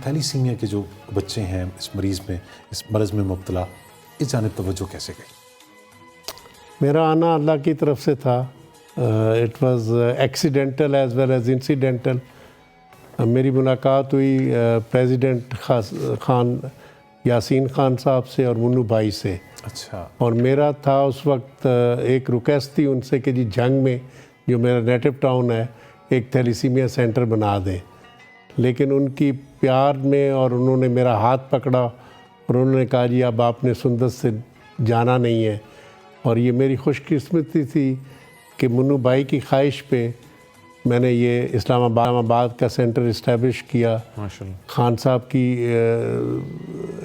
Thalassaemia کے جو بچے ہیں اس مریض میں اس مرض میں مبتلا اس جانب توجہ کیسے گئی؟ میرا آنا اللہ کی طرف سے تھا. It was accidental as well as incidental. میری ملاقات ہوئی پریزیڈنٹ خان یاسین خان صاحب سے اور منو بھائی سے. اچھا. اور میرا تھا اس وقت ایک ریکویسٹ تھی ان سے کہ جی جنگ میں جو میرا نیٹو ٹاؤن ہے ایک تھیلیسیمیا سینٹر بنا دیں. لیکن ان کی پیار میں اور انہوں نے میرا ہاتھ پکڑا اور انہوں نے کہا جی اب آپ نے سندس سے جانا نہیں ہے. اور یہ میری خوش قسمتی تھی کہ منو بھائی کی خواہش پہ میں نے یہ اسلام آباد کا سینٹر اسٹیبلش کیا. خان صاحب کی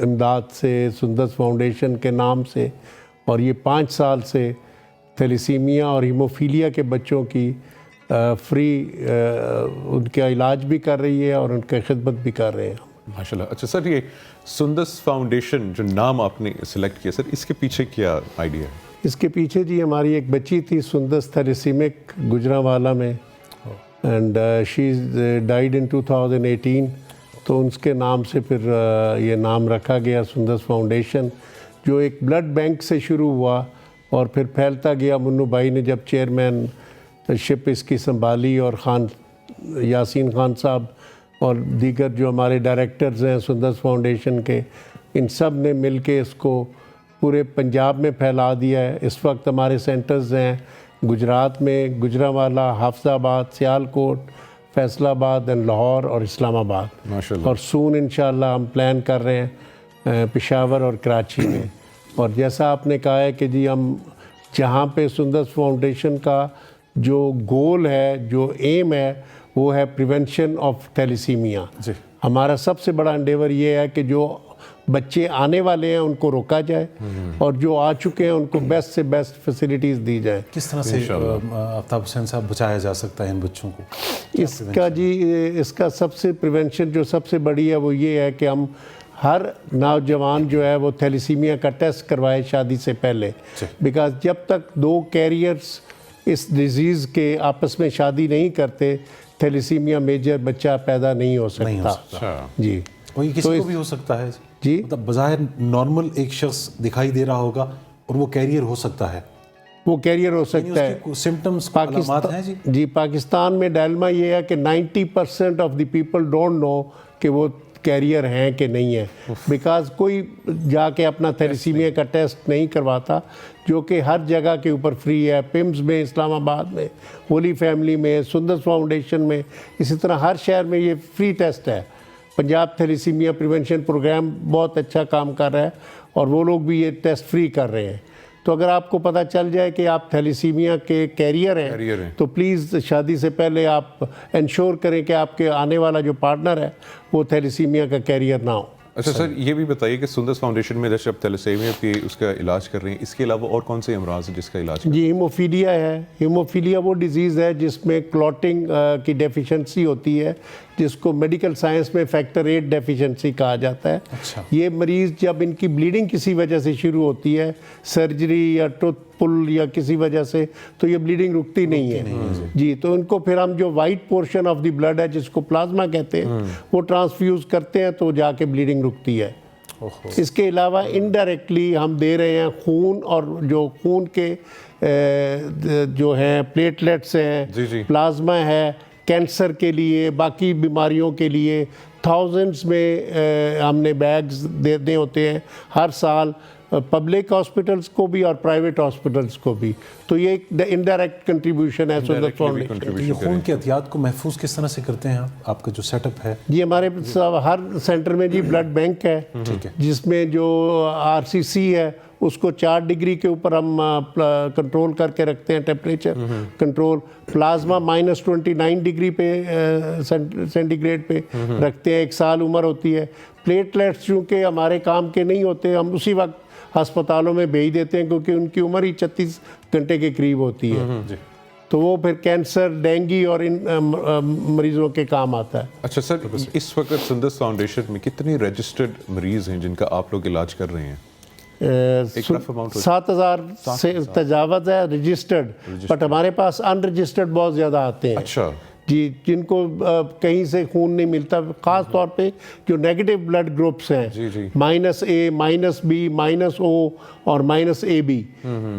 امداد سے سندس فاؤنڈیشن کے نام سے. اور یہ 5 سال سے تھیلیسیمیا اور ہیموفیلیا کے بچوں کی فری ان کا علاج بھی کر رہی ہے اور ان کی خدمت بھی کر رہے ہیں. ماشاءاللہ. اچھا سر، یہ سندس فاؤنڈیشن جو نام آپ نے سلیکٹ کیا سر، اس کے پیچھے کیا آئیڈیا ہے؟ اس کے پیچھے جی ہماری ایک بچی تھی سندس تھیلیسیمک گجرانوالہ میں، اینڈ شی ڈائیڈ ان 2018. تو اس کے نام سے پھر یہ نام رکھا گیا سندس فاؤنڈیشن، جو ایک بلڈ بینک سے شروع ہوا اور پھر پھیلتا گیا. منو بھائی نے جب چیئرمین شپ اس کی سنبھالی اور یاسین خان صاحب اور دیگر جو ہمارے ڈائریکٹرز ہیں سندس فاؤنڈیشن کے، ان سب نے مل کے اس کو پورے پنجاب میں پھیلا دیا ہے. اس وقت ہمارے سینٹرز ہیں گجرات میں گجرانوالہ، حافظ آباد، سیالکوٹ، فیصل آباد اینڈ لاہور اور اسلام آباد. ماشاءاللہ. اور سون انشاءاللہ ہم پلان کر رہے ہیں پشاور اور کراچی میں. اور جیسا آپ نے کہا ہے کہ جی ہم جہاں پہ سندس فاؤنڈیشن کا جو گول ہے، جو ایم ہے، وہ ہے پریونشن آف تھیلیسیمیا. جی. ہمارا سب سے بڑا انڈیور یہ ہے کہ جو بچے آنے والے ہیں ان کو روکا جائے اور جو آ چکے ہیں ان کو بیسٹ سے بیسٹ فیسلٹیز دی جائیں. کس طرح سے آفتاب حسین صاحب بچایا جا سکتا ہے ان بچوں کو؟ اس کا جی اس کا سب سے پریونشن جو سب سے بڑی ہے وہ یہ ہے کہ ہم ہر نوجوان جو ہے وہ تھیلیسیمیا کا ٹیسٹ کروائے شادی سے پہلے. بیکاز جب تک 2 کیریئرز اس ڈیزیز کے آپس میں شادی نہیں کرتے تھیلیسیمیا میجر بچہ پیدا نہیں ہو سکتا. جی. وہی کسی کو بھی ہو سکتا ہے جی. مطلب بظاہر نارمل ایک شخص دکھائی دے رہا ہوگا اور وہ کیریئر ہو سکتا ہے. وہ کیریئر ہو سکتا ہے. سمٹمز علامات ہیں جی. جی. پاکستان میں ڈائلما یہ ہے کہ 90% of the people don't know کہ وہ کیریئر ہیں کہ نہیں ہے. بیکاز کوئی جا کے اپنا تھیلیسیمیا کا ٹیسٹ نہیں کرواتا، جو کہ ہر جگہ کے اوپر فری ہے. پمز میں، اسلام آباد میں، ہولی فیملی میں، سندس فاؤنڈیشن میں، اسی طرح ہر شہر میں یہ فری ٹیسٹ ہے. پنجاب تھیلیسیمیا پریونشن پروگرام بہت اچھا کام کر رہا ہے اور وہ لوگ بھی یہ ٹیسٹ فری کر رہے ہیں. تو اگر آپ کو پتہ چل جائے کہ آپ تھیلیسیمیا کے کیریئر ہیں تو پلیز شادی سے پہلے آپ انشور کریں کہ آپ کے آنے والا جو پارٹنر ہے وہ تھیلیسیمیا کا کیریئر نہ ہو. اچھا سر، یہ بھی بتائیے کہ سندس فاؤنڈیشن میں جیسے آپ تھیلیسیمیا کی اس کا علاج کر رہے ہیں، اس کے علاوہ اور کون سے امراض ہیں جس کا علاج؟ جی. ہیموفیلیا ہے. ہیموفیلیا وہ ڈیزیز ہے جس میں کلوٹنگ کی ڈیفیشنسی ہوتی ہے، جس کو میڈیکل سائنس میں فیکٹر 8 ڈیفیشنسی کہا جاتا ہے. یہ مریض جب ان کی بلیڈنگ کسی وجہ سے شروع ہوتی ہے، سرجری یا ٹوتھ پل یا کسی وجہ سے، تو یہ بلیڈنگ رکتی نہیں ہے. جی. تو ان کو پھر ہم جو white portion of the blood ہے جس کو پلازما کہتے ہیں وہ ٹرانسفیوز کرتے ہیں تو جا کے بلیڈنگ رکتی ہے. اس کے علاوہ انڈائریکٹلی ہم دے رہے ہیں خون، اور جو خون کے جو ہیں پلیٹلیٹس ہیں، پلازما ہے کینسر کے لیے، باقی بیماریوں کے لیے تھاؤزنڈز میں ہم نے بیگز دینے ہوتے ہیں ہر سال، پبلک ہاسپٹلس کو بھی اور پرائیویٹ ہاسپٹلس کو بھی. تو یہ ایک انڈائریکٹ کنٹریبیوشن ہے سندس فاؤنڈیشن. یہ خون کی احتیاط کو محفوظ کس طرح سے کرتے ہیں آپ کا جو سیٹ اپ ہے؟ جی. ہمارے ہر سینٹر میں جی بلڈ بینک ہے جس میں جو RCC ہے اس کو 4 ڈگری کے اوپر ہم کنٹرول کر کے رکھتے ہیں، ٹیمپریچر کنٹرول. پلازما -29 ڈگری پہ سینٹی گریڈ پہ رکھتے ہیں. 1 سال عمر ہوتی ہے. پلیٹلیٹس چونکہ ہمارے کام کے نہیں ہوتے، ہم اسی وقت ہسپتالوں میں بھیج دیتے ہیں کیونکہ ان کی عمر ہی 36 گھنٹے کے قریب ہوتی ہے. تو وہ پھر کینسر، ڈینگی اور ان مریضوں کے کام آتا ہے. اچھا سر، اس وقت سندس فاؤنڈیشن میں کتنے رجسٹرڈ مریض ہیں جن کا آپ لوگ علاج کر رہے ہیں؟ 7,000 سے تجاوز ہے رجسٹرڈ، بٹ ہمارے پاس ان رجسٹرڈ بہت زیادہ آتے ہیں. اچھا. جی جن کو کہیں سے خون نہیں ملتا، خاص طور پہ جو نیگیٹو بلڈ گروپس ہیں، -A -B -O اور -AB،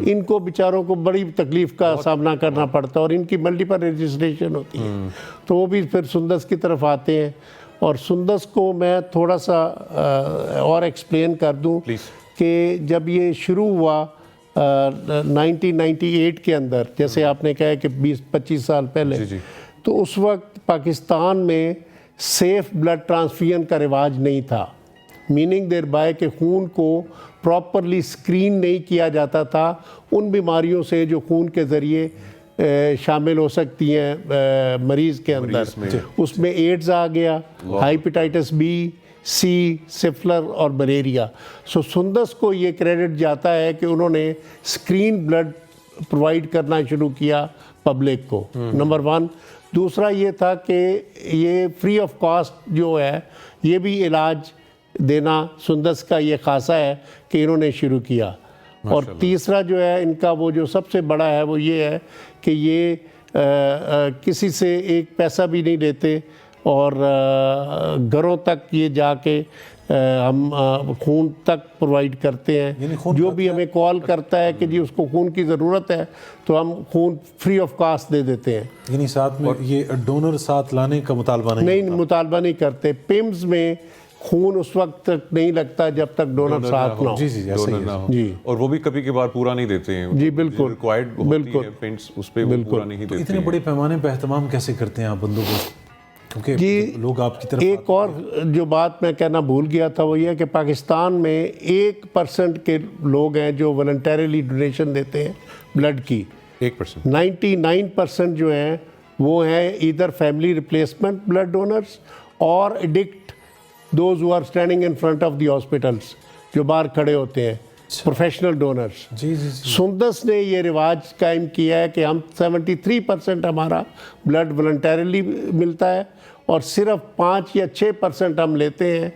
ان کو بیچاروں کو بڑی تکلیف کا سامنا کرنا پڑتا ہے اور ان کی ملٹیپل رجسٹریشن ہوتی ہے، تو وہ بھی پھر سندس کی طرف آتے ہیں۔ اور سندس کو میں تھوڑا سا اور ایکسپلین کر دوں کہ جب یہ شروع ہوا 1998 کے اندر، جیسے آپ نے کہا کہ 20-25 سال پہلے، تو اس وقت پاکستان میں سیف بلڈ ٹرانسفیوژن کا رواج نہیں تھا، میننگ دیر بائی کہ خون کو پراپرلی سکرین نہیں کیا جاتا تھا ان بیماریوں سے جو خون کے ذریعے شامل ہو سکتی ہیں مریض کے اندر۔ اس میں ایڈز آ گیا، ہیپیٹائٹس B C، سفلر اور ملیریا۔ سندس کو یہ کریڈٹ جاتا ہے کہ انہوں نے سکرین بلڈ پرووائڈ کرنا شروع کیا پبلک کو، نمبر 1۔ دوسرا یہ تھا کہ یہ فری آف کاسٹ جو ہے یہ بھی علاج دینا سندس کا یہ خاصہ ہے کہ انہوں نے شروع کیا۔ اور تیسرا جو ہے ان کا وہ جو سب سے بڑا ہے وہ یہ ہے کہ یہ کسی سے ایک پیسہ بھی نہیں لیتے اور گھروں تک یہ جا کے ہم خون تک پرووائڈ کرتے ہیں، جو بھی ہمیں کال کرتا ہے کہ جی اس کو خون کی ضرورت ہے تو ہم خون فری آف کاسٹ دے دیتے ہیں۔ یعنی ساتھ میں یہ ڈونر ساتھ لانے کا مطالبہ نہیں مطالبہ نہیں کرتے۔ پیمز میں خون اس وقت تک نہیں لگتا جب تک ڈونر ساتھ نہ ہو۔ جی، اور وہ بھی کبھی کبھار پورا نہیں دیتے ہیں۔ جی بالکل، ریکوائرڈ ہوتی ہے پینٹس، اس پہ وہ پورا نہیں دیتے۔ اتنے بڑے پیمانے پہ اہتمام کیسے کرتے ہیں آپ بندوں کو؟ جی لوگ آپ کی طرف ایک اور جو بات میں کہنا بھول گیا تھا وہ یہ کہ پاکستان میں 1% کے لوگ ہیں جو والنٹیرلی ڈونیشن دیتے ہیں بلڈ کی۔ 1%۔ 99% جو ہیں وہ ہیں either family replacement blood donors اور addict, those who are standing in front of the hospitals, جو باہر کھڑے ہوتے ہیں، پروفیشنل ڈونرز۔ سندس نے یہ رواج قائم کیا ہے کہ ہم 73% ہمارا بلڈ والنٹیرلی ملتا ہے اور صرف 5 یا 6% ہم لیتے ہیں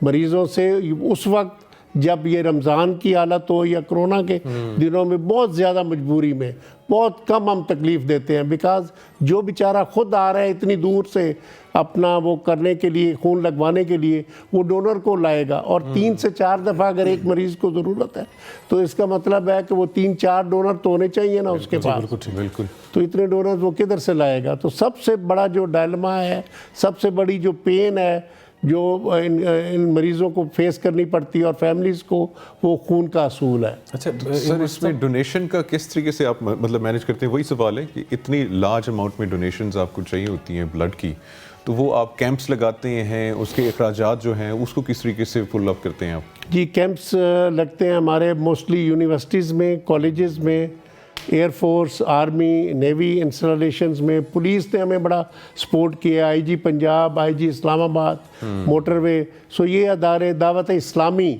مریضوں سے، اس وقت جب یہ رمضان کی حالت ہو یا کرونا کے دنوں میں بہت زیادہ مجبوری میں بہت کم ہم تکلیف دیتے ہیں، بیکاز جو بیچارہ خود آ رہا ہے اتنی دور سے اپنا وہ کرنے کے لیے، خون لگوانے کے لیے، وہ ڈونر کو لائے گا، اور 3 سے 4 دفعہ اگر ایک مریض کو ضرورت ہے تو اس کا مطلب ہے کہ وہ 3-4 ڈونر تو ہونے چاہیے نا اس کے پاس۔ بالکل۔ تو اتنے ڈونرز وہ کدھر سے لائے گا؟ تو سب سے بڑا جو ڈائلما ہے، سب سے بڑی جو پین ہے جو ان مریضوں کو فیس کرنی پڑتی ہے اور فیملیز کو، وہ خون کا اصول ہے۔ اچھا سر، اس میں ڈونیشن کا کس طریقے سے آپ مطلب مینیج کرتے ہیں؟ وہی سوال ہے کہ اتنی لارج اماؤنٹ میں ڈونیشنز آپ کو چاہیے ہوتی ہیں بلڈ کی، تو وہ آپ کیمپس لگاتے ہیں، اس کے اخراجات جو ہیں اس کو کس طریقے سے فل اپ کرتے ہیں آپ؟ جی کیمپس لگتے ہیں ہمارے موسٹلی یونیورسٹیز میں، کالجز میں، air force, army, navy installations میں۔ پولیس نے ہمیں بڑا سپورٹ کیا، IG پنجاب، IG اسلام آباد، موٹر وے۔ سو یہ ادارے، دعوت اسلامی،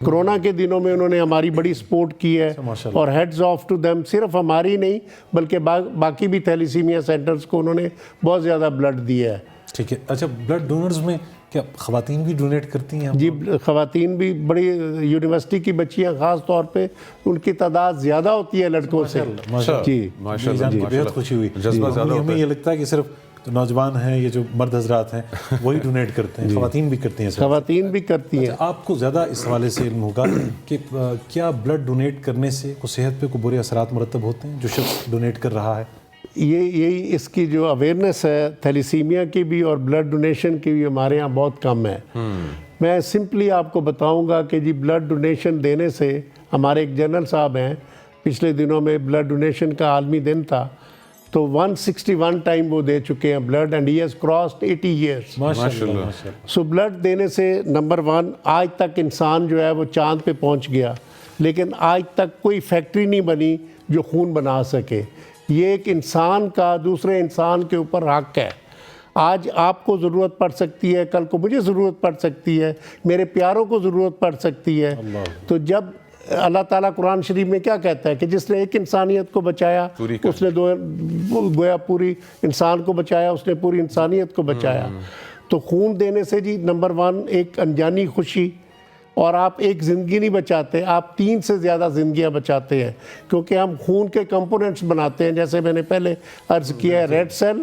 کرونا کے دنوں میں انہوں نے ہماری بڑی سپورٹ کی ہے، اور ہیڈز آف ٹو دیم، صرف ہماری نہیں بلکہ باقی بھی تھیلیسیمیا سینٹرز کو انہوں نے بہت زیادہ بلڈ دیا ہے۔ ٹھیک ہے۔ اچھا بلڈ ڈونرز میں کیا خواتین بھی ڈونیٹ کرتی ہیں؟ جی خواتین بھی، بڑی یونیورسٹی کی بچیاں خاص طور پہ، ان کی تعداد زیادہ ہوتی ہے لڑکوں سے۔ جی ماشاءاللہ، بہت خوشی ہوئی۔ ہمیں یہ لگتا ہے کہ صرف نوجوان ہیں، یہ جو مرد حضرات ہیں وہی ڈونیٹ کرتے ہیں، خواتین بھی کرتی ہیں؟ خواتین بھی کرتی ہیں۔ آپ کو زیادہ اس حوالے سے علم ہوگا کہ کیا بلڈ ڈونیٹ کرنے سے صحت پہ کوئی برے اثرات مرتب ہوتے ہیں جو شخص ڈونیٹ کر رہا ہے؟ یہی اس کی جو اویئرنیس ہے تھیلیسیمیا کی بھی اور بلڈ ڈونیشن کی بھی ہمارے یہاں بہت کم ہے۔ میں سمپلی آپ کو بتاؤں گا کہ جی بلڈ ڈونیشن دینے سے، ہمارے ایک جنرل صاحب ہیں، پچھلے دنوں میں بلڈ ڈونیشن کا عالمی دن تھا، تو 161 ٹائم وہ دے چکے ہیں blood, and he has crossed 80 years. ماشاءاللہ۔ سو بلڈ دینے سے نمبر 1 آج تک انسان جو ہے وہ چاند پہ پہنچ گیا، لیکن آج تک کوئی فیکٹری نہیں بنی جو خون بنا سکے۔ یہ ایک انسان کا دوسرے انسان کے اوپر حق ہے۔ آج آپ کو ضرورت پڑ سکتی ہے، کل کو مجھے ضرورت پڑ سکتی ہے، میرے پیاروں کو ضرورت پڑ سکتی ہے۔ تو جب اللہ تعالیٰ قرآن شریف میں کیا کہتا ہے کہ جس نے ایک انسانیت کو بچایا اس نے گویا پوری انسان کو بچایا، اس نے پوری انسانیت کو بچایا۔ تو خون دینے سے جی نمبر 1 ایک انجانی خوشی، اور آپ ایک زندگی نہیں بچاتے، آپ 3 سے زیادہ زندگیاں بچاتے ہیں، کیونکہ ہم خون کے کمپوننٹس بناتے ہیں، جیسے میں نے پہلے عرض کیا ہے، ریڈ سیل،